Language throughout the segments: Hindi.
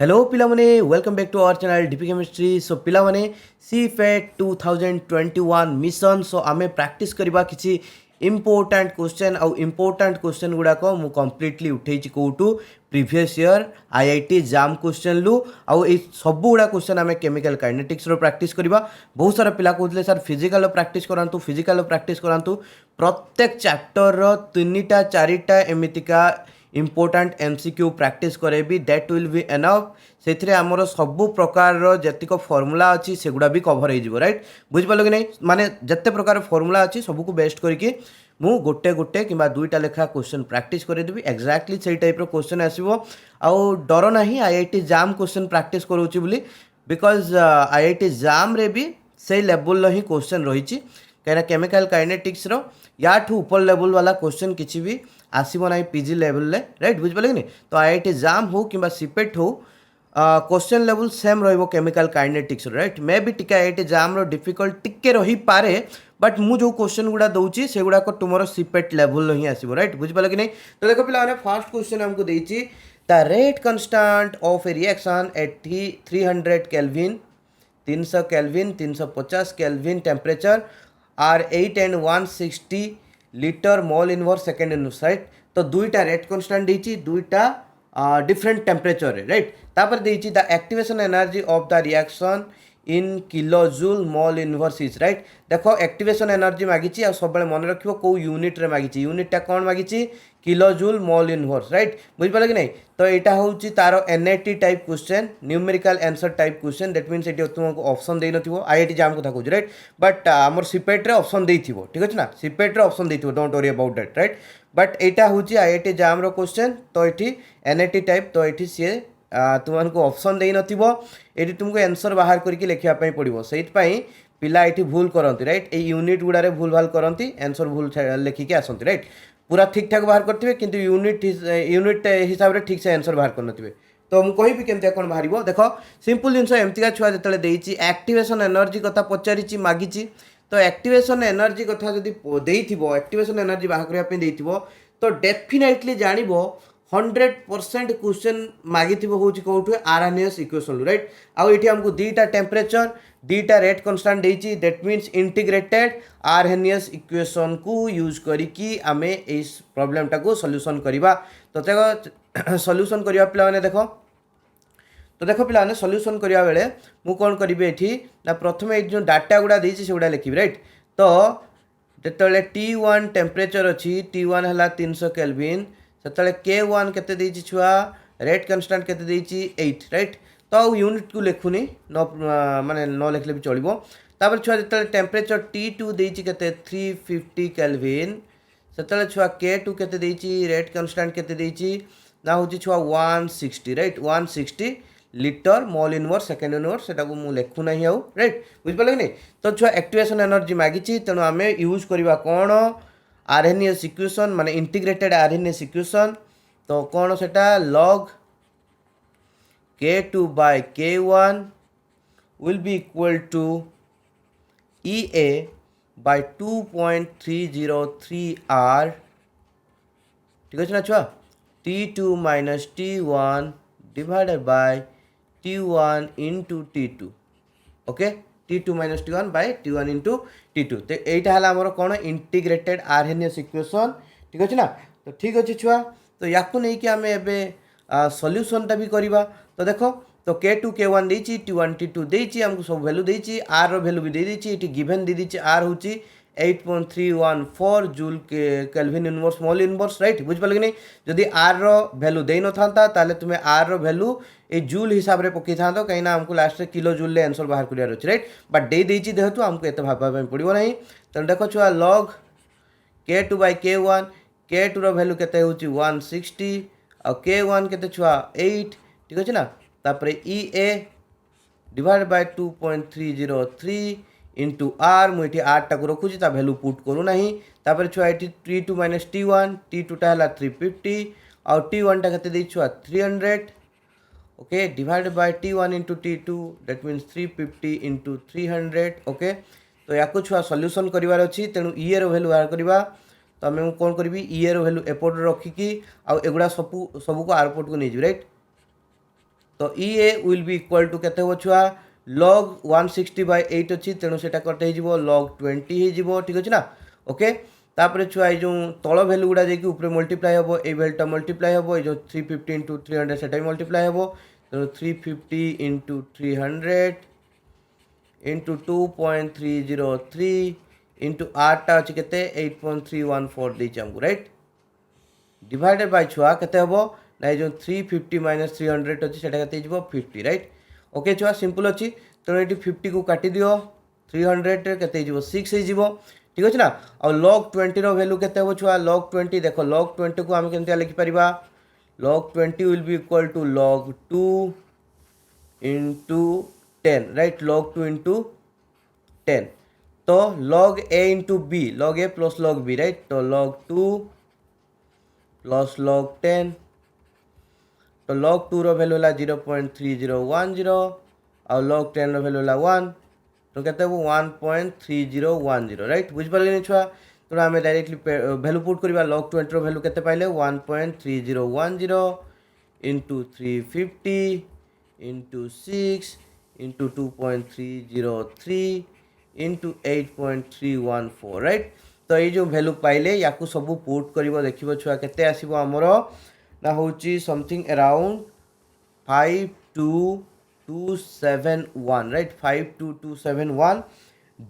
हेलो पिलामने welcome back to our channel DP chemistry. So पिलामने सीफेट 2021 मिशन। सो आमे प्रैक्टिस करबा किछि इम्पोर्टेंट क्वेश्चन आउ इम्पोर्टेंट क्वेश्चन गुड़ाक मु कम्प्लीटली उठेई कौटू previous year IIT JAM question लु आउ ए सब गुड़ा क्वेश्चन आमे केमिकल काइनेटिक्स रो प्रैक्टिस करबा। बहुत सारा पिला कहते सर फिजिकल प्रैक्टिस करांतु फिजिकल प्रैक्टिस करांतु। प्रत्येक चैप्टर रो तीनटा चारिटा एमितिका इम्पोर्टाट एमसीक्यू प्रैक्टिस करेबी दैट विल बी एनफ। से आमर सबू प्रकार जतिक फर्मुला अच्छी से गुड़ा भी कभर हो रईट। बुझिपाल कि नहीं माने जिते प्रकार फर्मुला अच्छी सबको बेस्ट करके मु गोटे गोटे कि दुईटा लेखा क्वेश्चन प्रैक्टिस करदेवी एक्जाक्टली से टाइप क्वेश्चन आसो। आउ डर ना आईआईटी जाम क्वेश्चन प्रैक्टिस करोची बोली बिकज आईआईटी जाम रे भी से लेवल ही क्वेश्चन रही कहीं केमिकल काइनेटिक्स रो याठू ऊपर लेवल वाला क्वेश्चन किसी भी आसब ना पीजी लेवल ले राइट। बुझिपारे कि नहीं तो आईआईटी जाम हो कि सीपेट हो क्वेश्चन लेवल सेम रो केमिकल काइनेटिक्स राइट। मे भी टिके आईआईटी जाम रो डिफिकल्ट टिके रही पारे बट मु जो क्वेश्चन गुड़ा दूसरी से गुड़ाक तुम सीपेट लेवल ही आसो राइट। बुझिपाल कि नहीं तो देखो पे फर्स्ट क्वेश्चन हमको देती the rate constant of a reaction at 300 kelvin 300 kelvin 350 kelvin temperature are 8 and 160 litre mole inverse second inverse right. तो दुईटा रेट कन्स्टांट देती दुईटा डिफरेंट टेम्परेचर राइट। तापर देती the activation energy of the reaction in kilojoule mole inverse is right. देखो एक्टिवेशन एनर्जी मागिची सब मन रखियो को यूनिट रे मागिची यूनिटा कौन मागिची किलोजूल मोल इनवर्स राइट। बुझिपाल कि नहीं तो यहाँ हूँ तार NAT type question numerical answer type question that means ये तुमको ऑप्शन दे नथिबो आईआईटी जाम कथा कहूँ राइट। बट आमर सीपेट रे ऑप्शन देथिबो ठीक अछि ना सीपेट रे ऑप्शन देथिबो don't worry about that right. But यहाँ हूँ आईआईटी जाम रो क्वेश्चन तो ये एनएटी टाइप तो ये सी तुमको ऑप्शन दे नथिबो ये तुमको आंसर बाहर करके लिखापी पड़ो से पिला ये भूल करती राइट। ये यूनिट गुड़ारे भूल भाल करती आंसर भूल लिखिकी आसती राइट। पूरा ठीक ठाक बाहर करते किंतु यूनिट हिसाब से ठीक से आंसर बाहर करनथिबे। तो मुझे कहबी केमती कौन बाहर देख सिंपल जिनस एमतीका छुआ जो देती एक्टिवेशन एनर्जी कथा पचारि मागिची तो एक्टिवेशन एनर्जी कथा जो एक्टिवेशन एनर्जी बाहर करने तो डेफिनेटली जानव 100% क्वेश्चन मागिथि हूँ कौटू आरएनएस इक्वेशन राइट। आउ ये हमको दीटा टेम्परेचर दीटा रेट कन्स्टांट देती that means integrated RNS equation को यूज करिकी आमे इस प्रॉब्लम टाको सॉल्यूशन करवा। तो देखो सॉल्यूशन करवा पिला देखो तो देखो पिला सॉल्यूशन करवा बेले मु कौन करी ये ना प्रथम जो डाटा गुड़ा देती से गुड़ा लिखी राइट। तो जो T1 टेम्परेचर अच्छी T1 है 300 केल्विन से K1 केते देती छुआ रेट कन्स्टांट केते देती 8 राइट। तो यूनिट को लिखुनी न माने न लिखले भी चलो। तापर छुआ जो टेम्परेचर T2 देती केते 350 केल्विन से छुआ K2 केते देती रेट कन्स्टांट केते देती ना हूँ छुआ 160 right 160 litre mole inverse second inverse से मुझे लिखुना ही आउ राइट। बुझिपाल कि नहीं तो छुआ एक्टिवेशन एनर्जी मागिची तेणु आम यूज करवा कौन आरएनएस इक्वेशन माने इंटीग्रेटेड आरएनएस इक्वेशन। तो कौन सेटा log K2 by K1 will be equal to EA by 2.303 R ठीक है ना छुआ T2 minus T1 divided by T1 into T2 okay T2 minus T1 by T1 into T2। तो यहाँ है आमर कौन इंटीग्रेटेड आरएनएस इक्वेशन ठीक अच्छे ना। तो ठीक अच्छे छुआ तो या नहीं कि आम ए सॉल्यूशनटा भी करवा। तो देखो तो K2 K1 देती T1 T2 देती आमको सब वैल्यू देती R रो वैल्यू भी देती ये गिवन दे दी R हूँ 8.314 joule kelvin inverse mole inverse right. बुझिपाल कि नहीं जदि R रो वैल्यू दे न था ताले तुम्हें R रो वैल्यू ये जूल हिसाब से पकई था कहीं आमको लास्ट में किलो जूल आंसर बाहर कर राइट। बट दे देती जेहेतु आमको एत भाव पड़ो ना। तो देखो छुआ log K2 by K1 K2 row value केते होची 160 और K1 केते छुआ 8 ठीक अच्छे ना। तापर EA divide by 2.303 into R मुझे R टाक रखुची वैल्यू पुट करूँ ना। तापर छुआ ये T2 माइनस T1 T2 टा है 350 और T1 टा केते छुआ 300 okay divide by T1 into T2 that means 350 into 300 okay. तो या छुआ सॉल्यूशन करार अच्छी तेणु ई रो वैल्यू बाहर करवा। तो आम कौन करी ई रो वैल्यू एपट रखिकी आउ एगुड़ा सबको आरपट को नहीं राइट। तो ए विल बी इक्वल टू केते हो छुआ log 160/8 अच्छी तेणु से कट हो log 20 हो ठीक अच्छे ना ओके तापर छुआ ये जो तल भैल्यू गुड़ा जाकि ऊपर मल्टीप्लाई हम ये भैल्यूटा मल्टीप्लाई हम ये 350 इंटू 300 से मल्टीप्लाई हम तेणु 350 इंटू 300 इंटू 2.303 इंटू आठटा अच्छे के 8.314 देती आमको राइट डिवाइडेड बाय छुआ केते हबो ना ये जो 350 माइनस 300 अच्छी सेटा केते हो 50 राइट ओके छुआ सिंपल अच्छी तेणु ये 50 को काटी दियो 300 केते हो 6 हो ठीक अच्छे ना और log 20 रो वैल्यू केते हो छुआ log 20 देखो log 20 को आम केमती लिखि परिबा log 20 will be equal to log 2 into 10 right log 2 into 10 तो log a into B log a plus log b right तो log 2 प्लस log 10 तो log 2 रो वैल्यू है 0.3010 और log 10 रो वैल्यू है 1 तो कहते हैं 1.3010 राइट बुझिपारे छुआ तो आम डायरेक्टली वैल्यू पुट करवा log 20 रो वैल्यू केते पाइले 1.3010 into 350 into 6 into 2.303 into 8.314 right तो ये जो वैल्यू पाइले या सब पुट कर देखिए छुआ केते आसीबो हमर ना होची something around 52271 right 52271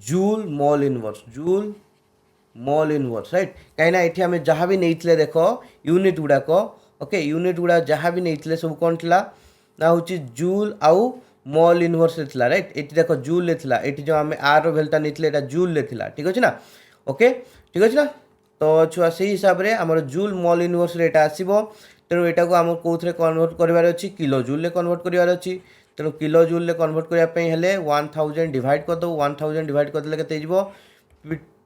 joule mole inverse right कहीं ये आम जहाँ भी नहीं देख यूनिट गुड़ाक ओके यूनिट गुड़ा जहाँ भी नहीं सब कौन थी ना हूँ जूल आउ मॉल इनवर्स राइट ये देख जूल ये जो आम आर भैल्यूटा नहीं जूल ठीक अच्छे ना ओके ठीक अच्छे ना तो छुआ से हिसाब से आम जूल मॉल इनवर्स यहाँ आसो तेणु यहाँ को आम कौन कन्वर्ट करार अच्छी किलो जूल कन्वर्ट करार अच्छी तेणु किलो जूल कन्वर्ट करने 1000 डिवाइड करदे 1000 डिवाइड करदे के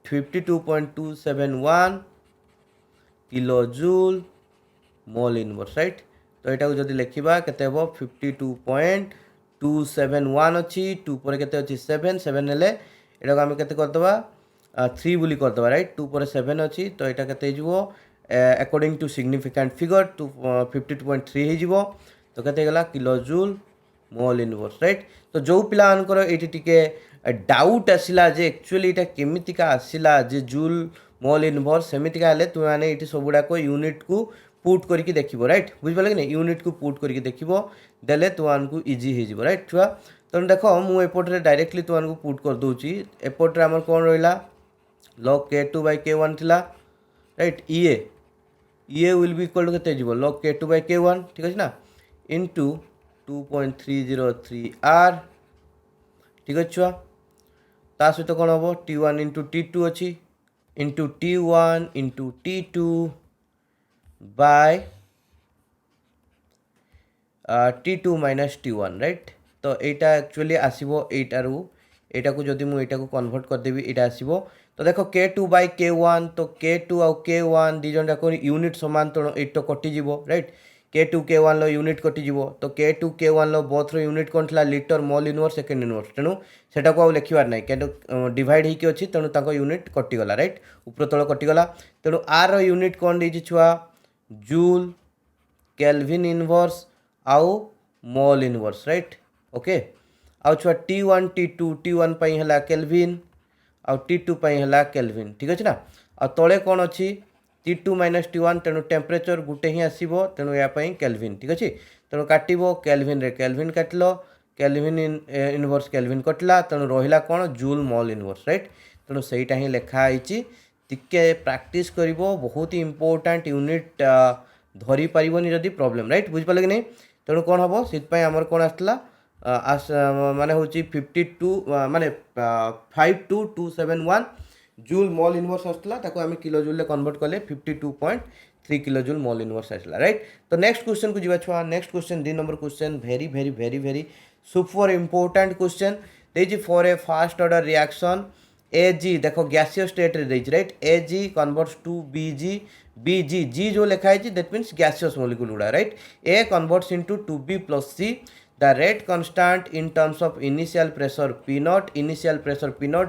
52.271 kilo joule mole inverse right तो यहाँ जब लिखा के 52.271 अच्छी 2 पर के 7 7 हेल्ले यहाँ आम के करदे 3 बोली करदे राइट 2 पर 7 अच्छी तो यहाँ के अकॉर्डिंग टू सिग्निफिकेंट फिगर 52.3 हो तो केते kilo joule mole inverse right तो जो पिलांकर ये टिके डाउट आसला जे एक्चुअली यहाँ केमितिका आसला जे जूल मॉल इनवर्स सेमितिका हेले तुम मैंने ये सब गुड़ाक यूनिट को पुट करके देखो राइट बुझिपारे कि नहीं यूनिट को पुट करके देखो देले तुमको इजी हो राइट छुआ तेणु देख मुझे एपटे डायरेक्टली तुमको पुट कर दूसरी एपटे आम कौन रहा log k2/k1 थिला right A will be equal to K log k2/k1 ठीक अच्छे ना इंटू 2.303 r ठीक अच्छे छुआ ता सहित कौन हम t1 इंटू t2 अच्छी into t1 into t2 by t2 minus t1 right तो यहाँ एक्चुअली आसो यहाँ को जदि मुझे कन्वर्ट करदेवी यहाँ आसो तो देख k2/k1 तो k2 आउ k1 दी जन जाक यूनिट सामान तो ये तो कटिज राइट k2 k1 यूनिट कटिज तो k2 k1 बोथ यूनिट कौन था litre mall inverse second inverse तेणु सेटा को लिखबार ना क्या डिवाइड होगी अच्छी तेणु तक यूनिट कटिगला राइट ऊपर तल कटिगला तेणु आर यूनिट कौन देती छुआ जूल केल्विन इनवर्स आउ मॉल इनवर्स राइट ओके आउ छुआ t1 t1 है केल्विन आउ t2 है केल्विन ठीक अच्छे ना आ तले कौन अच्छी t2 माइनस t1 तेणु टेम्परेचर गुटे ही आसो तेणु यापाई केल्विन ठीक अच्छे तेणु काटो केल्विन रे केल्विन काटिल केल्विन इनवर्स केल्विन कटला तेणु रहा कौन जूल मॉल इनवर्स राइट तेणु सहीटा ही लिखाई टिके प्रैक्टिस कर बहुत ही इंपोर्टेंट यूनिट धरी पारनी जदि प्रॉब्लम राइट बुझिपारे कि नहीं तेणु कौन हम से आमर कौन आसला माने हूँ 52 माने 52271 जूल मॉल इनवर्स आसला आम किलो जूल कन्वर्ट कले 52.3 किलो जूल मॉल इनवर्स आसला राइट तो नेक्स्ट क्वेश्चन को जीवा छुआ next question 2 number question very very very very super important question देजी for a first order reaction AG देखो गैसियस स्टेट रे देजी right AG converts to BG BG G जो लिखा है दैट मीन्स गैसियस मॉलिक्यूल गुड़ा right A converts into 2B + C the rate constant in terms of initial pressure P naught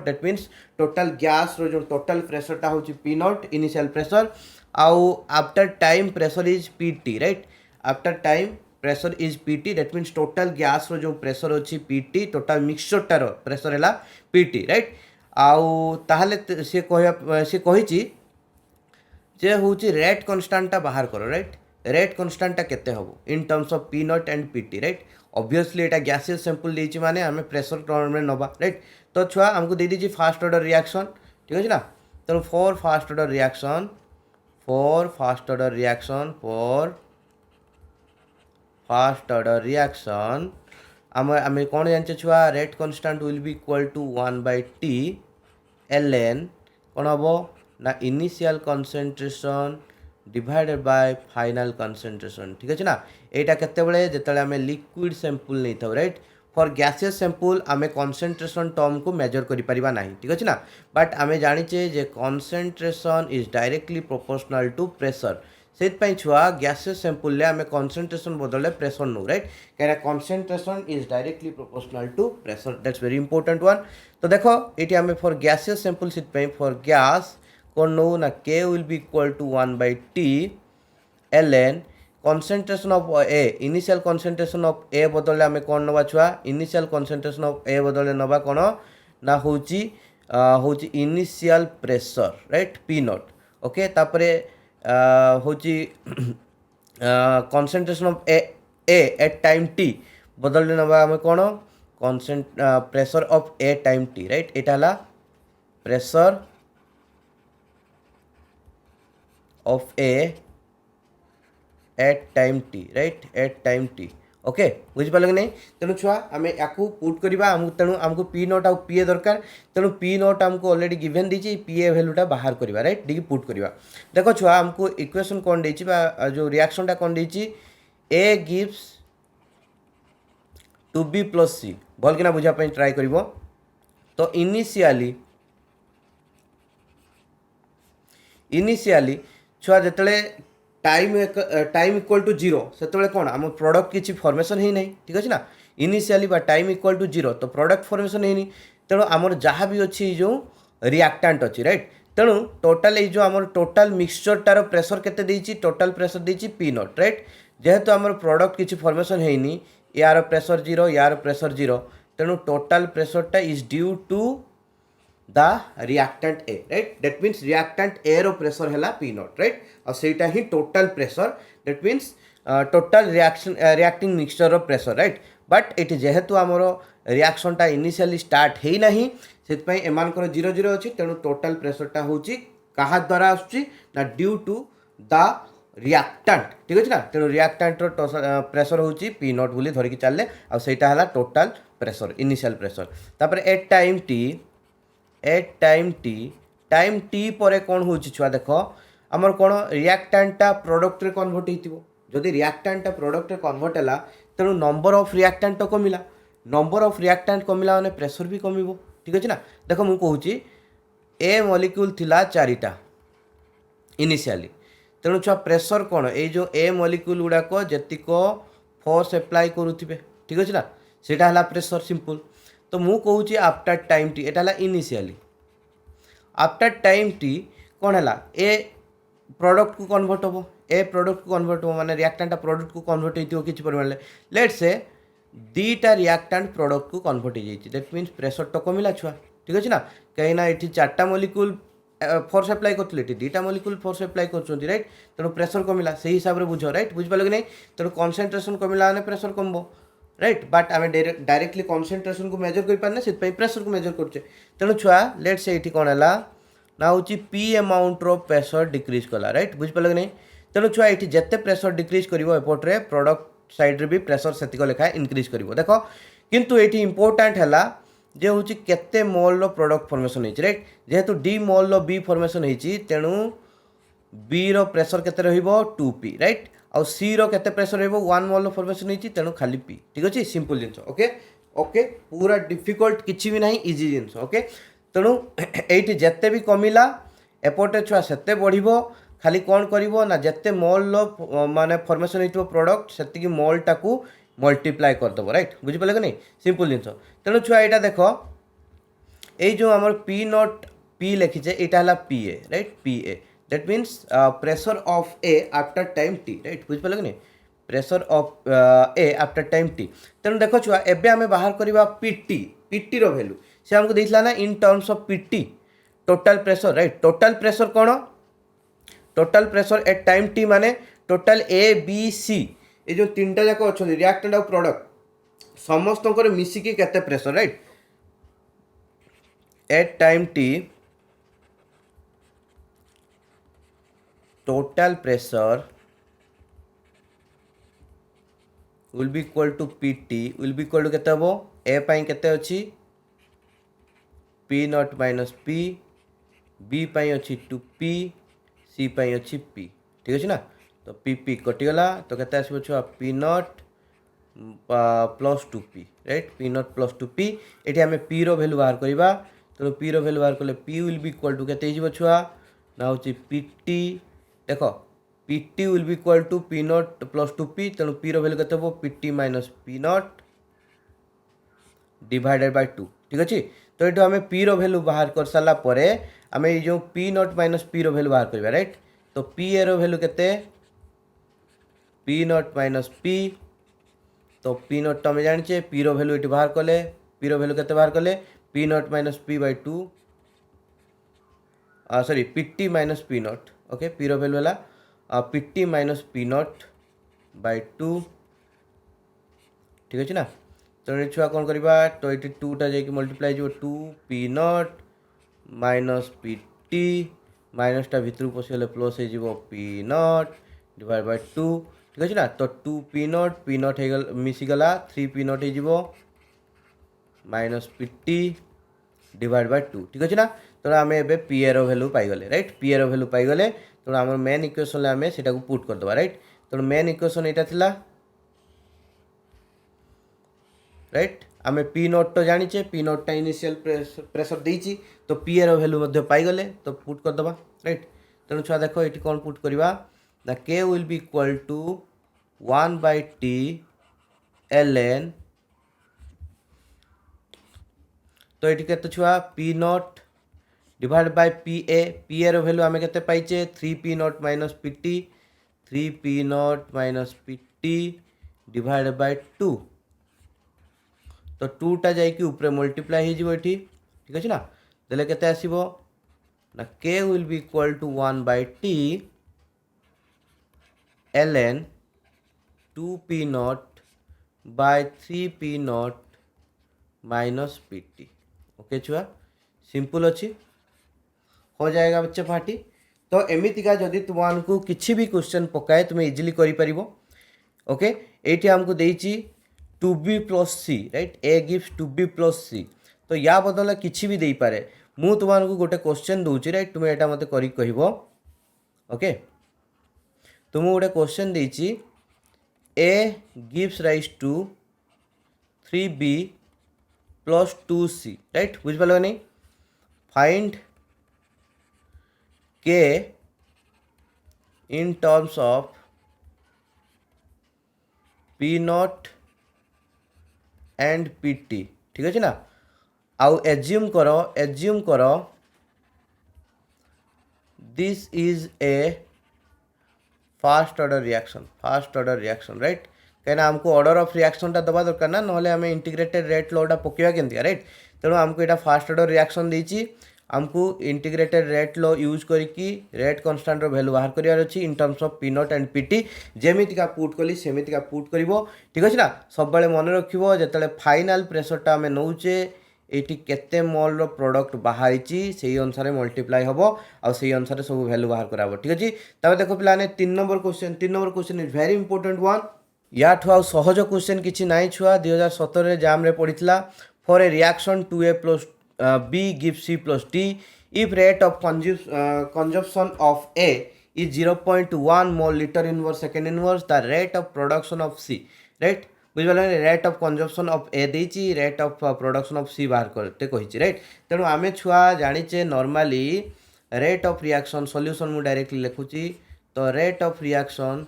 that means total gas रो जो total pressure टा होची P naught initial pressure आउ after time pressure is PT right after time pressure is PT that means total gas रो जो प्रेशर अच्छी पीटी टोटल मिक्सचरटार प्रेशर है पीटी राइट आउ ताहले से कही जे हूँ रेट कन्स्टांटा बाहर कर राइट रेट कन्स्टांटा केते हबो इन terms of P naught and PT right obviously Etah gaseous sample देछि माने हमें प्रेशर टर्म में नबा राइट तो छुआ हमको दे दीजिए फास्ट ऑर्डर रिएक्शन ठीक है ना तेणु फॉर फास्ट ऑर्डर रिएक्शन आम कौन जानते छुआ rate constant will be equal to 1/t ln कौन हम ना initial concentration divided by final concentration ठीक है ना यहाँ केतबेले जिते आम लिक्विड सैंपल नहीं था राइट फॉर गैसियस सैंपल आम कंसंट्रेशन टर्म को मेजर करिपरिबा नाही ठीक है ना बट आम जानिचे जे concentration is directly proportional to pressure से छुआ गैसियस सैंपल आम कंसंट्रेशन बदले प्रेशर नो राइट कहीं concentration is directly proportional to pressure that's very important one तो देखो ये आम फॉर गैसियस सैंपल से फॉर गैस कौन नो ना k will be equal to 1/t ln concentration of A initial concentration of A बदले आम कौन नवा छुआ इनिशियल concentration of A बदले नवा कौन ना होची initial pressure right P not okay तापरे होची concentration of A at time t बदले नवा आम कौन pressure of A time t right एटा हला pressure of A at time T right at time t okay बुझिपाल कि नहीं तेणु छुआ आम या पुट करवा तेणु आमको पी नॉट आउ पी ए दरकार तेणु पी नॉट आमको ऑलरेडी गिवेन दीजिए पी ए वैल्यूटा बाहर करवा राइट डी पुट करवा देख छुआ आमको इक्वेशन कौन देछि जो रिएक्शनटा कौन देछि A gives to B plus C भल कि बुझापी ट्राए कर तो इनिशियली छुआ जिते टाइम इक्वल टू 0 से कौन आम प्रोडक्ट किसी फॉर्मेशन ही नहीं ठीक अच्छे ना इनिशियली टाइम इक्वल टू 0 तो प्रोडक्ट फॉर्मेशन है तेणु आमर जहाँ भी अच्छी जो रिएक्टेंट अच्छी राइट तेणु टोटाल ये आम टोटाल मिक्सचरटार प्रेशर केते देछि टोटाल प्रेशर देछि पी नॉट राइट जेहेतु आम प्रोडक्ट किसी फॉर्मेशन है यार प्रेशर 0 यार प्रेशर 0 तेणु टोटाल प्रेशरटा is due to the reactant A right that means reactant A रो प्रेशर है पी नॉट राइट और सेटा ही total pressure that means total reacting mixture रो प्रेशर राइट बट ये जेहेतु आमर रिएक्शनटा इनिशियली स्टार्ट है ना से एमानकर 0 अच्छी तेणु टोटाल प्रेशरटा हूँ क्या द्वारा आसूँ ना ड्यू टू द रिएक्टेंट ठीक अच्छे ना तेणु रिएक्टेंट रो प्रेशर हूँ पी नॉट बोली धरिकी चलले आईटा है टोटाल प्रेशर इनिशियल प्रेशर तापर एट टाइम टी पर कौन हो छुआ देख आमर कौन रिएक्टेंटा प्रोडक्ट रे कन्वर्ट हो जदि रिएक्टेंटा प्रोडक्ट रे कन्वर्ट है तेणु नंबर ऑफ रिएक्टेंट तो कमिला नंबर ऑफ रिएक्टेंट कमिला माने प्रेशर भी कमिबो ठीक अच्छे ना देख मुझे कहूँ ए मॉलिक्यूल थिला 4टा इनिशियली तेणु छुआ प्रेशर कौन ये जो ए मॉलिक्यूल गुड़ाक जेतिक फोर्स एप्लाई करुवे ठीक अच्छे ना सेटा हला प्रेशर सिंपल तो मु कहूँ आफ्टर टाइम टी एटा इनिशियली आफ्टर टाइम टी कौन है ए प्रोडक्ट को कन्वर्ट हम ए प्रोडक्ट को कन्वर्ट हम माने रिएक्टेंट प्रोडक्ट को कन्वर्ट हो किसी परिमाण लेट से दीटा रिएक्टेंट प्रोडक्ट को कन्वर्ट हो जाए दैट मीन्स प्रेशर तो कमिला छुआ ठीक अच्छे ना कहीं ना ये 4टा मॉलिक्यूल फोर्स एप्लाई करते 2टा मॉलिक्यूल फोर्स एप्लाई कर राइट तेणु प्रेशर कमिला से हिसाब से बुझ राइट बुझिपाल कि नहीं तेणु कन्संट्रेशन कमिला माने प्रेशर कमबो राइट बट आम डायरेक्टली कन्संट्रेशन को मेजर कर पारे से प्रेशर को मेजर करुचे तेणु छुआ लेट से ये कौन है ना हूँ पी अमाउंट रो प्रेशर डिक्रीज कला राइट बुझिपाल कि नहीं तेणु छुआ ये जिते प्रेशर डिक्रीज कर प्रोडक्ट साइड रे भी प्रेशर से लेखाएं इनक्रीज कर देख किंतु ये इंपोर्टाट है जे हूँ केते मोल रो प्रोडक्ट फॉर्मेशन होती राइट जेहेतु डी मोल रो बी फॉर्मेशन होती तेणु बी रो प्रेशर केते रहिबो 2p राइट आउ सी रो केते प्रेशर रहिबो 1 मोल रो फॉर्मेशन होती तेणु खाली p ठीक अच्छे सिंपल जिनस ओके ओके पूरा डिफिकल्ट किछि भी नहीं इजी जिनस ओके तेणु ये जिते भी कमिला एपटे छुआ सेते बढ़िबो खाली कौन करिवो ना जिते मोल रो माने फॉर्मेशन होइतो प्रोडक्ट सेति मोलटा को मल्टीप्लाई करदेव राइट बुझिपारे कि नहीं सिंपल जिनस तेणु छुआ यहाँ देख ये जो आम पी नॉट पी लिखीचे यहाँ है P A right P A that means pressure of A after time T right बुझिपारे कि नहीं pressure of A after time T. तेणु देख छुआ एबे आमे बाहर करवा पीटी, पीटी रो वैल्यू से हमको देइथला ना in terms of PT total pressure, right. Total pressure कौन? Total pressure at time t माने टोटल ए बी सी ये जो तीनटा जाक अच्छा रिएक्टेंट और प्रोडक्ट समस्त मिसिकी केते pressure, right. At time t total pressure will be equal to PT will be equal to केते हबो ए पाई केते अछि P not minus P, B पाई अछि 2p, सी पाई अछि p, ठीक अछि ना। तो पी पी कटिगला तो केते आसीबो छुआ P not plus 2p, right. P not plus 2p एठी हमें p रो वैल्यू बाहर करबा। तो p रो वैल्यू बाहर करले p will be equal to केते हिजबो छुआ ना होछि pt। देखो pt will be equal to p naught plus 2p तेणु p रो वैल्यू केते हबो pt minus p naught divided by 2, ठीक अछि। तो ये आम पी रो वैल्यू बाहर कर सारा पर आम ये जो पी नॉट माइनस पी रो वैल्यू बाहर करवा, राइट। तो पी ए रो वैल्यू केते पी नॉट माइनस पी, तो पी नॉट तो आम जाने पी रो वैल्यू ये बाहर कले पी रो वैल्यू केते बाहर कले P not minus P by 2 sorry PT minus P naught, okay. P रो वैल्यू है PT minus P naught by 2, ठीक अच्छे ना। तो ये छुआ कौन करवा तो ये 2टा जाकि मल्टीप्लाई जो 2 P not minus P T माइनसटा भितर पशिगले प्लस हो पी नॉट डिवाइड बाय 2, ठीक अच्छे ना। तो 2 पी नॉट हो मिसीगला 3 पी नॉट हो minus P T divide by 2, ठीक अच्छे ना। तो आम ए पी ए रो वैल्यू पाईगले, राइट। पी ए रो वैल्यू पाईगले तो आम मेन इक्वेशन आम से पुट करदे, राइट। तो मेन इक्वेशन यहाँ थिला, राइट। आम पी नॉट तो जाने पी नॉटा इनिशियल प्रेशर देती तो पी ए रो वैल्यू पाईगले तो पुट करदे, राइट। तेणु छुआ देख ये कौन पुट करवा ना के will be equal to 1 by T ln। तो ये के छुआ P naught divide by P ए रो वैल्यू आम के पाइचे 3 P not minus P T 3 P not minus P T divide by 2। तो 2टा जाकि ऊपर मल्टीप्लाई हो ये, ठीक अच्छे ना। देले केते आसीबो ना के will be equal to 1 by T ln 2 P naught by 3 P not minus P T, okay छुआ सिंपल अच्छी हो जाएगा बच्चे पार्टी। तो एमितिका जदि तुमको किसी भी क्वेश्चन पकाए तुम्हें इजिली कर, ओके। ये आमको देची 2b plus C, right. A gives 2b plus C तो या बदल किसी भी दे पारे। मु तुमको गोटे क्वेश्चन दूसरी, राइट। तुम्हें यहाँ मत कह ओके तुम गोटे क्वेश्चन देची A gives raise to 3b plus 2c, right. बुझिपाल नहीं find k in terms of p naught and P T, ठीक अच्छे ना। आउ एज्यूम करो this is a first order reaction, right. कहीं आमको ऑर्डर ऑफ रिएक्शन टा दबा दरकार ना, ना आम इंटीग्रेटेड रेट लॉ पकेवा केमती, राइट। तेणु आमको यहाँ फास्ट ऑर्डर रिएक्शन देती आमको इंटीग्रेटेड रेट लॉ यूज करके रेट कन्स्टांट वैल्यू बाहर करार अच्छी in terms of P naught and PT जेमितिका पुट कली सेमितिका पुट कर, ठीक अच्छे ना। सब मन रखिबो जो फाइनाल प्रेशरटा आम नौचे ये केते मोल रो प्रोडक्ट बाहरी से अनुसार मल्टीप्लाई हम और से अनुसार सब वैल्यू बाहर कराब, ठीक अच्छे। तब देखो पे 3 number question is very important one. या ठू सहज क्वेश्चन किसी ना छुआ 2017 जाम रे पड़ीला for a reaction two A plus B gives C plus D if rate of consumption of A is 0.1 mole liter inverse second inverse the rate of production of C, right। बुझे रेट ऑफ कंजम्पशन ऑफ ए देती रेट ऑफ प्रोडक्शन ऑफ सी बाहर करते कही, राइट। तेणु आम छुआ जाचे normally rate of reaction solution मु डायरेक्टली लिखुची तो रेट ऑफ रिएक्शन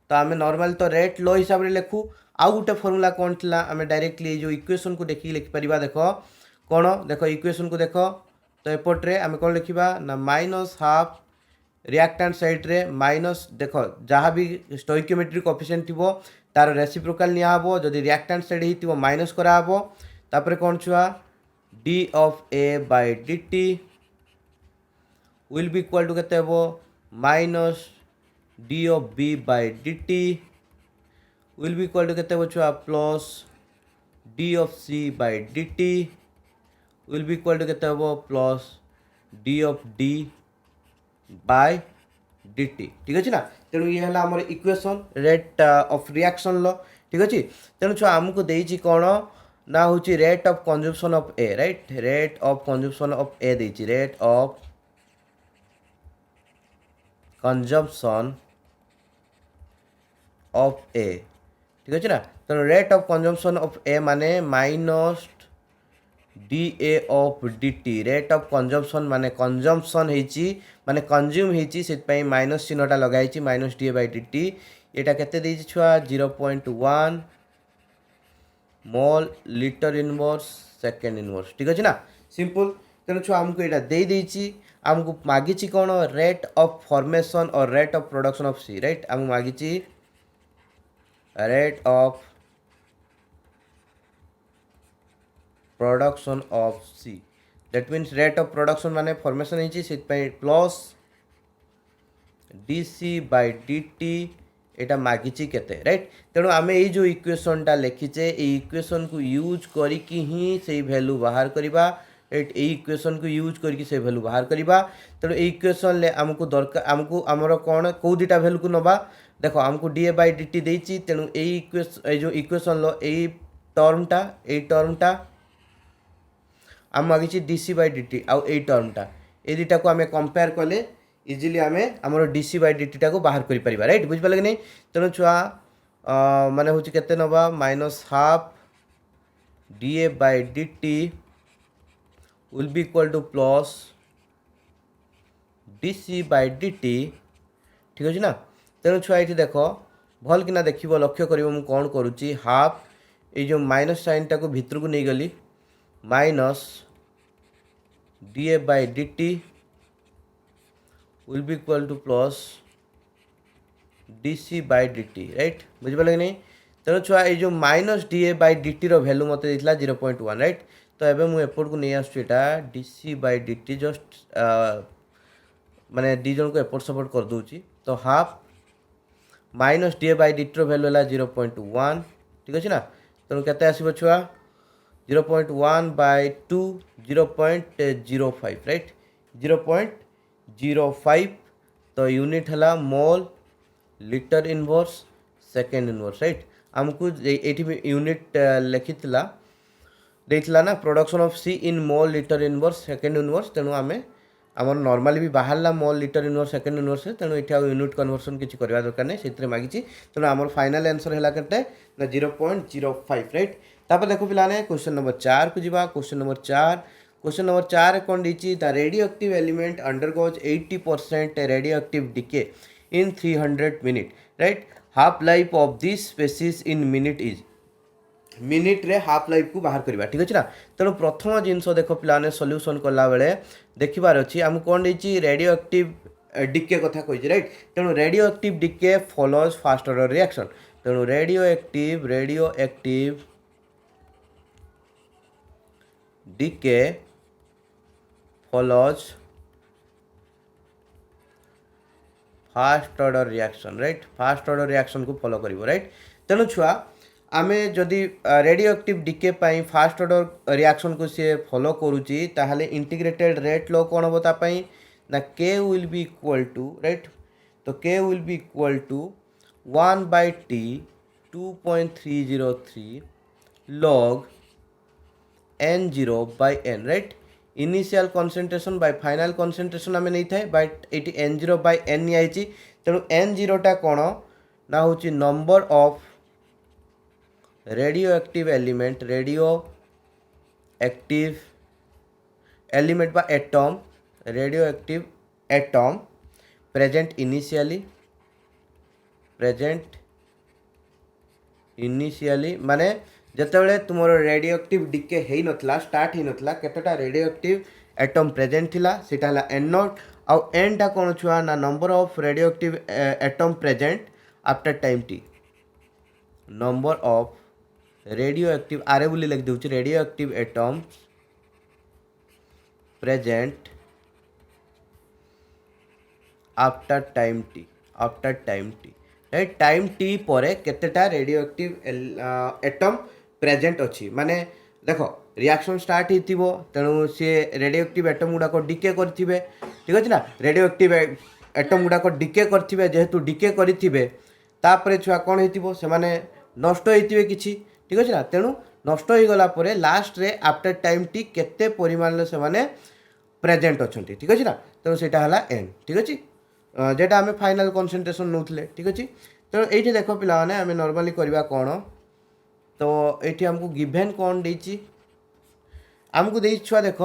तो आम नॉर्मल तो रेट लो हिसाब से लिखू। आउ गोटे फॉर्मूला कौन थी आम डायरेक्टली जो इक्वेशन को देखिए लिखिपर देख कौन देख इक्वेशन को देख तो एपट्रे आम कौन लिखा ना -12 रिएक्टेंट साइड रे माइनस देख जहाँ भी स्टोइकियोमेट्रिक कोएफिशिएंट थिबो तार रेसिप्रोकाल निया हबो जदि रिएक्टेंट साइड हिथिबो माइनस करा हबो तापर कोन छुआ d of a by dt will be equal to केते हबो minus d of b by dt will be equal to केते हबो छुआ plus d of c by dt will be equal to केते हबो plus d of d by dt ठीक अछि ना तेणु ये हला हमर इक्वेशन रेट ऑफ रिएक्शन लो ठीक अछि तेणु छुआ हमको देइछि कोन ना होची rate of consumption of A right rate of consumption of A देइछि rate of consumption of A ठीक अछि ना तेणु rate of consumption of A माने minus D A of D T rate of consumption माने कंजम्पशन हेची माने कंज्यूम हेची से माइनस चिन्हटा लगाई minus D A by D T यहाँ केते छुआ 0.1 मोल लिटर इनवर्स सेकेंड इनवर्स ठीक अच्छे ना सिंपल तेणु छुआ आमको यहाँ देदेछि आमको मागिछि कौन रेट ऑफ फॉर्मेशन और rate of production of C right आमको मागिछि rate of production of C that means rate of production माने फॉर्मेशन हेची से plus D C by D T एटा मागिछि केते राइट तेणु आम ये जो इक्वेशनटा लिखीचे ये इक्वेशन को यूज करिकी ही से वैल्यू बाहर करवा राइट ये इक्वेशन को यूज करके से वैल्यू बाहर करवा तेणु ये इक्वेशन ले आमको दरकार आमको आमर कौन कौ दुटा वैल्यू को नबा देखो आमको D A by D T देइछि तेणु ये जो इक्वेशन लो ये टर्मटा आम मागिछि D C by D T आउ ये टर्मटा ये दुटा को आम कंपेयर कले इजिली आम आम D C by D T को बाहर कर राइट बुझिपारे कि नहीं तेणु छुआ माने हूँ केते नवा minus half D A by D T will be equal to plus D C by D T ठीक अच्छे ना तेणु छुआ ये देख भल कि देख लक्ष्य कर कौन करुच्ची हाफ ये जो माइनस साइन टाक भितर को नहीं गली minus D A by D T will be equal to plus D C by D T right बुझिपारे कि नहीं तेणु छुआ ये जो minus D A by D T value मत देता 0.1 राइट तो एबे मु एपोर्ट को नहीं आसुटा D C by D T just माने दी जन को एपोर्ट सपोर्ट कर दूची तो half minus D A by D T value है 0.1 ठीक अच्छे ना तेणु केते आसीबो छुआ 0.1 by 2 0.05 राइट 0.05 तो यूनिट है mole litre inverse second inverse right आमको ये यूनिट लिखी देइथिला ना production of C in mole litre inverse second inverse तेणु आम आमर नॉर्मली भी बाहरला mole litre inverse second inverse तेणु ये यूनिट कन्वर्सन किसी करवा दरकार नहीं से मागिची तेणु आमर फाइनल आंसर है केते ना 0.05 राइट तापर देखो पिलाने क्वेश्चन नंबर 4 को जीवा क्वेश्चन नंबर 4 कौन दी the radioactive element undergoes 80% radioactive decay in 300 minute right half life of this species in minute is minute रे हाफ लाइफ को बाहर करवा ठीक अच्छे ना तेणु प्रथम जिनस देख पाने सल्यूशन कला बेले देखबार अच्छी आम कौन देती रेडियो एक्टिव डिके कथा कही राइट तेणु radioactive decay follows first order reaction तेणु radioactive decay follows first order reaction right first order reaction को फॉलो करिवो राइट तेणु छुआ आमे जदि रेडियो एक्टिव डिके पाई फास्ट ऑर्डर रिएक्शन को सी फॉलो करुच्ची ताहले इंटीग्रेटेड रेट लो कौन हम तापाई ना के will be equal to right तो K will be equal to 1 by t 2.303 log n0 by n right initial concentration by final concentration आम नहीं थाए बट ये n0 by n नहीं तेणु n0 टा कौन ना हूँ number of radioactive element बा atom radioactive atom present initially माने जितेबाला तुम रेडियो एक्टिव डिके हो नथिला स्टार्ट हो नथिला केतटा रेडियो एक्टिव एटम प्रेजेंट थिला सेटा हला n0 आउ एन टा कौन छुआ ना number of radioactive atom present after time T number of radioactive आरे बोली लिख दूँ radioactive atom present after time T right time T पर केतेटा रेडियो एक्टिव एटम प्रेजेंट अच्छी माने देख रिएक्शन स्टार्ट हो तेणु सी रेडियो एक्टिव एटम गुड़ाक डिके करेंगे ठीक अच्छे ना रेडियो एक्टिव एटम गुड़ाक डिके करेंगे जेहेतु डिके करेंगे तापर छुआ कौन हो नष्ट होते किसी ठीक अच्छे ना तेणु नष्ट हो गला लास्ट रे आफ्टर टाइम टी केते परिमाण से माने प्रेजेंट अच्छा ठीक अच्छे ना तेणु से एन ठीक अच्छे जेटा आम फाइनाल कनसेंट्रेशन नौले ठीक अच्छे तेणु ये देख पाने आम नॉर्मली करवा कौन तो ये आमको गिभेन कौन देती आमको दे छुआ देख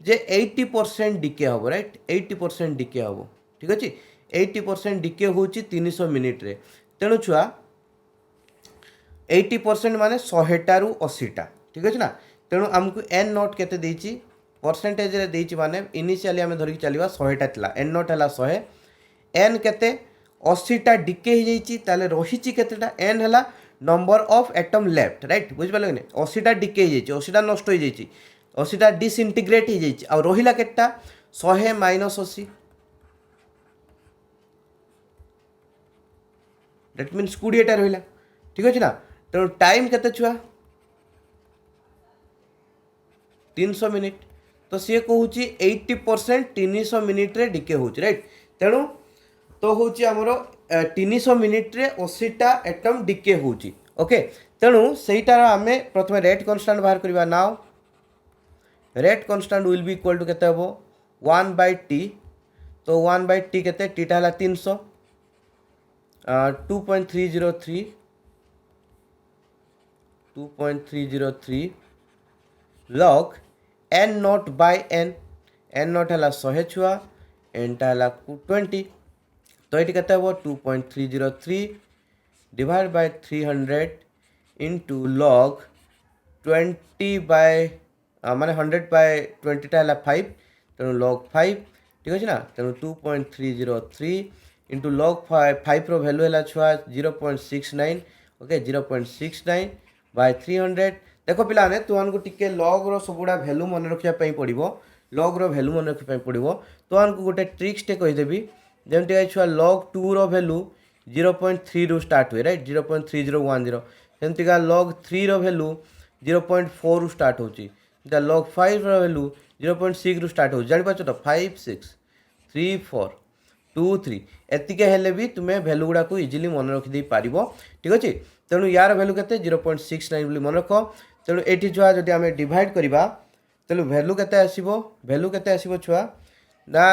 जे 80% डिके हम राइट 80% डिके हम ठीक अच्छे 80% डिके हूँ 300 मिनिट रे तेणु छुआ 80% माने 100 रू 80टा ठीक अच्छे ना तेणु आमको एन नॉट केते देती परसेंटेज रे देती माने इनिशियली आम धरिक चलवा 100टा थिला एन नॉट है 100 एन केते 80टा डिके हो जाइए रही केतेटा एन है number of atom left right बुझिपारे कि 80टा डिके हो 80टा नष्ट हो जाइए 80टा डिसइंटीग्रेट हो जाइए आ रहिला केटा 100 माइनस 80 दैट मीन्स 20टा रहिला ठीक अच्छे ना तेणु टाइम केते छुआ 300 मिनिट तो सी कहूँ 80% 300 मिनिट रे डिके हो राइट तेणु तो हूँ आमर 300 मिनिट रे 80टा एटम डिके हो ओके तेणु सहीटार आम प्रथम रेट कन्स्टांट बाहर करवा now rate constant will be equal to केते हम 1/t तो 1/t केते टीटा है 300 2.303 log N naught by N naught है 100 छुआ एन टा है 20 तो ये कहते हैं 2.303 divide by 300 into log 20 by माने 100 बाय 20 टा है 5 तेणु लॉग 5 ठीक अच्छे ना तेणु 2.303 इंटू लॉग 5 रो वैल्यू है छुआ 0.69 ओके 0.69 बाय 300 देख पे तुमको टिके लॉग रो सबुड़ा वैल्यू मन रखापी पड़ो लॉग रो वैल्यू मन रखापी पड़ो तुमको गोटे ट्रिक्सटे कहीदेवी जमती छुआ लॉग 2 रो वैल्यू 0.3 रु स्टार्ट हुए राइट 0.3010 सेमतीका लॉग 3 रो वैल्यू 0.4 रु स्टार्ट होची लॉग 5 रो वैल्यू 0.6 रु स्टार्ट हो जान पाच तो 5 6 3 4 2 3 एतिके हेले भी तुम्हें वैल्यू गुड़ा को इजिली मन रखिदे पार ठीक अच्छे तेणु यार वैल्यू के 0.69 बोली मन रख तेणु ये छुआ जब आम डिवाइड करवा तेणु वैल्यू के आसो छुआ ना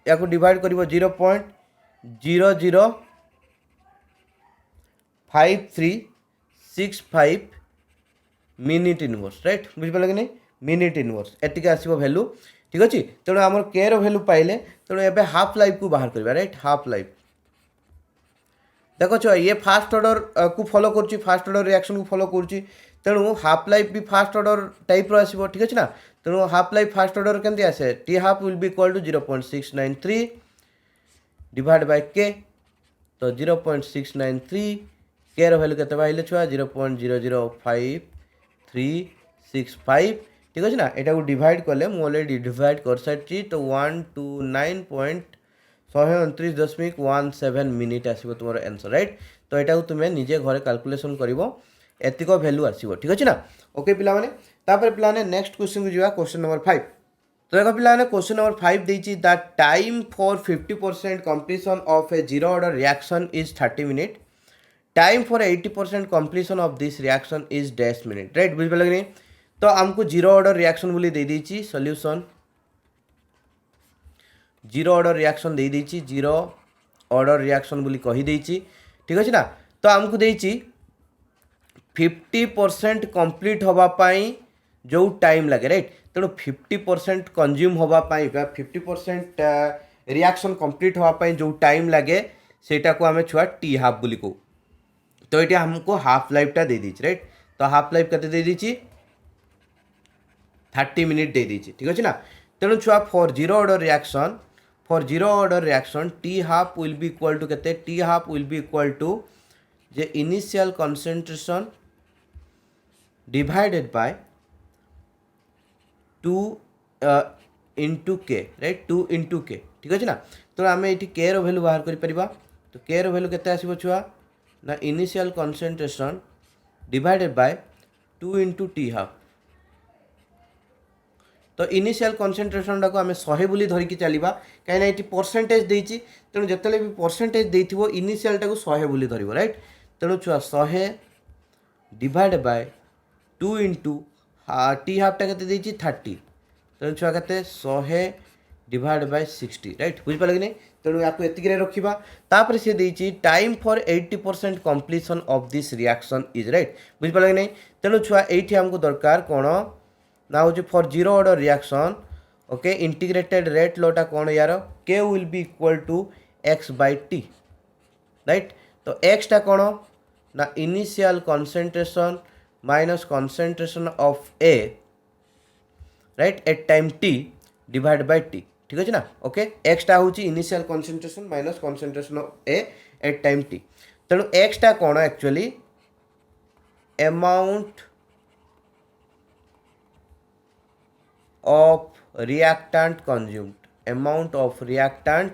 या डिवाइड कर 0.005365 मिनिट इनवर्स राइट बुझिपारे कि नहीं मिनिट इनवर्स एतिके आसो वैल्यू ठीक अच्छे तेणु आम के रो वैल्यू पाइले तेणु एबे हाफ लाइफ को बाहर करवा राइट हाफ लाइफ देखो छुआ ये फास्ट ऑर्डर को फॉलो कर फास्ट ऑर्डर रिएक्शन को फॉलो कर तेणु हाफ लाइफ भी फास्ट ऑर्डर टाइप रो आसीबो ठीक अच्छे ना तेणु हाफ लाइफ फास्ट ऑर्डर केमती आसे T half will be equal to 0.693 divide by K तो 0.693 के रो वैल्यू केते पाइले छुआ 0.005365 ठीक अच्छे ना यहाँ को डिवाइड कले मुझे ऑलरेडी डिवाइड कर सारी तो 129.129.17 मिनिट आसो तुम आंसर राइट तो यहाँ तुम्हें निजे घरे कैलकुलेशन कर एतिक वैल्यू आसो ठीक अच्छे ना ओके पिलाने तापर पिलाने नेक्स्ट क्वेश्चन को जावा क्वेश्चन नंबर 5 तो देखो पिलाने क्वेश्चन नंबर 5 देती the time for 50% completion of A zero order reaction is 30 minute time for 80% completion of this reaction is dash minute right बुझ पारे नहीं तो आमको जीरो ऑर्डर रिएक्शन बोली दे देची सॉल्यूशन जीरो ऑर्डर रिएक्शन दे देची जीरो ऑर्डर रिएक्शन बोली कही देची ठीक अच्छे ना तो आमको देची 50% कंप्लीट होगापाई जो टाइम लगे राइट तेणु 50% कंज्यूम होगापाई 50% रिएक्शन कंप्लीट होगापाई जो टाइम लगे सेटा को आम छुआ टी हाफ बोली कहू तो ये हमको हाफ लाइफटा दे दीची राइट तो हाफ लाइफ केते दे दीची 30 मिनिट दे दीची ठीक अच्छे ना तेणु छुआ for zero order reaction for zero order reaction T half will be equal to केते T half will be equal to जे initial concentration divided by 2 into K right 2 into K ठीक अच्छे ना। तो आम ये के रैल्यू बाहर कर तो के रैल्यू के आसो छुआ ना initial concentration divided by 2 into T half. तो इनिशियल कंसंट्रेशन टाक आम 100 बोली धरिकी चलवा कहीं ये परसेंटेज देती तेणु जिते भी परसेंटेज देथिबो इनिशियल टाक 100 बोली धरिबो राइट। तेणु छुआ 100 divide by 2 into T half टा के 30 तेणु छुआ के 100 डिवाइड बाय 60 राइट बुझिपारे कि नहीं। तेणु या एति रखा तापर सी देती time for 80% completion of this reaction is right बुझिपारे कि नहीं। तेणु छुआ ये आमको दरकार कौन ना हूँ for zero order reaction okay integrated rate लॉटा कौन यार K will be equal to X by T right. तो एक्स टा कौन ना initial concentration minus concentration of A right at time T divide by T ठीक अच्छे ना। ओके एक्स टा हूँ initial concentration minus concentration of A at time T. तेणु एक्स टा कौन actually amount of reactant consumed amount of reactant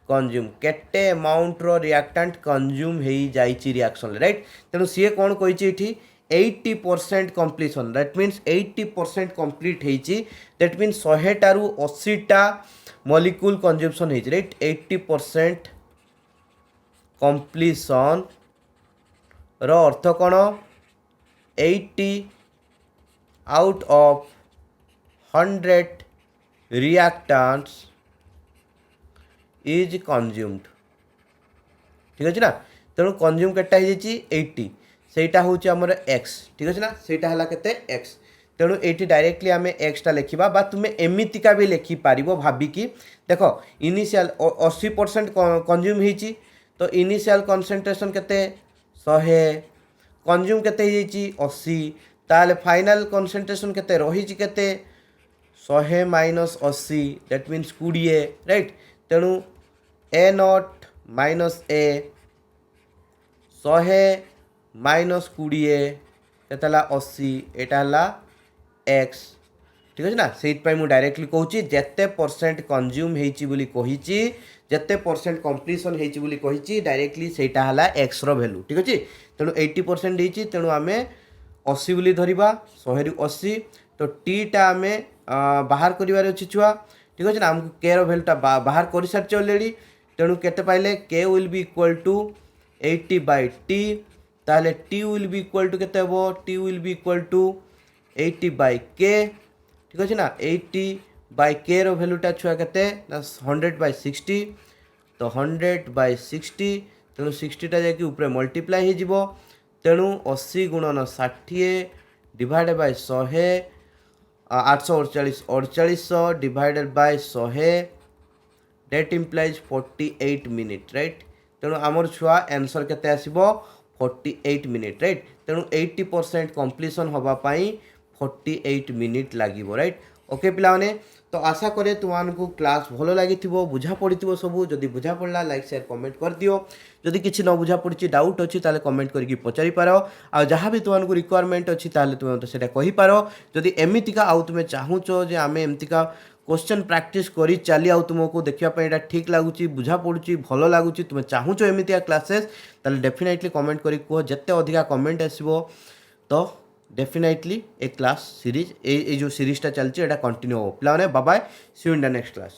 consume केटे अमाउंट रो रिएक्टेंट कंज्यूम हो जाइए रिएक्शन राइट। तेणु सी कौन कही 80% कंप्लीशन दैट मीन्स 80% कंप्लीट होती दैट मीन्स 100 टारू 80टा मॉलिक्यूल कंज्यूमशन होती राइट 80% कंप्लीशन रो अर्थ कौन 80 out of 100 reactants is consumed ठीक अच्छे ना। तेणु कंज्यूम केटा हो 80 सेटा हूँ आमर एक्स ठीक अच्छे ना सेटा है के एक्स। तेणु ये डायरेक्टली आम एक्सटा लिखा बा तुम्हें एमतीका भी लिखिपार भाविकी देख इनिशियल 80% कंज्यूम होती तो इनिशियल कंसंट्रेशन के 100 कंज्यूम के 80 ताले फाइनल कंसंट्रेशन के रही 100 माइनस 80 दैट मीन्स 20 राइट। तेणु ए नॉट माइनस ए 100 माइनस 20 के 80 एटा एक्स ठीक अच्छे ना। से डायरेक्टली कहूँ जिते परसेंट कंज्यूम होती जिते परसेंट कंप्लीशन होती डायरेक्टली सेटा है एक्स रैल्यू ठीक अच्छे। तेणु 80% देती तेणु आम 80 बोली धरवा 100 रु 80 तो टी टा आम बाहर कर छुआ ठीक अच्छे ना। आमको के रैल्यूटा बाहर कर सारी अलरेडी तेणु केते पाइले K will be equal to 80 by T ताले T will be equal to केते हो T will be equal to 80 by K ठीक अच्छे ना। 80 बाय के रो भैल्यूटा छुआ के 100 बाय 60 तो 100 बाय 60 तेणु 60टा जाकि ऊपर मल्टीप्लाई हो तेणु 80 गुणन 60 divide by 100 848 4800 divided by 100 date implies 48 minute right. तेणु आमर छुआ आंसर केते आसीबो 48 मिनिट राइट। तेणु 80% कंप्लीशन होगापाई 48 मिनिट लगे राइट। ओके पिलाने तो आशा करे तुमको क्लास भल लगी बुझा पड़ी सबू जदि बुझा पड़ा लाइक शेयर कमेंट कर दियो जदि किसी न बुझा पड़ी डाउट अच्छी ताले कमेंट करके पचारि पार आ जहाँ भी तुमको रिक्वायरमेंट अच्छी ताले तुम मत से कहींपार जदि एमतीका आउ तुम चाहूच जे आम एमतीका क्वेश्चन प्रैक्टिस करी चली आउ तुमको देखापी ठीक लगुच बुझा पड़ी भल लगुच तुम चाहूच एमतीका क्लासेस ताले डेफिनेटली कमेंट करी कह जिते अधिका कमेंट आसो तो डेफिनेटली ए क्लास सीरीज जो सीरीजटा चलती है कंटिन्यू हो। प्लाने bye bye see you in the next class.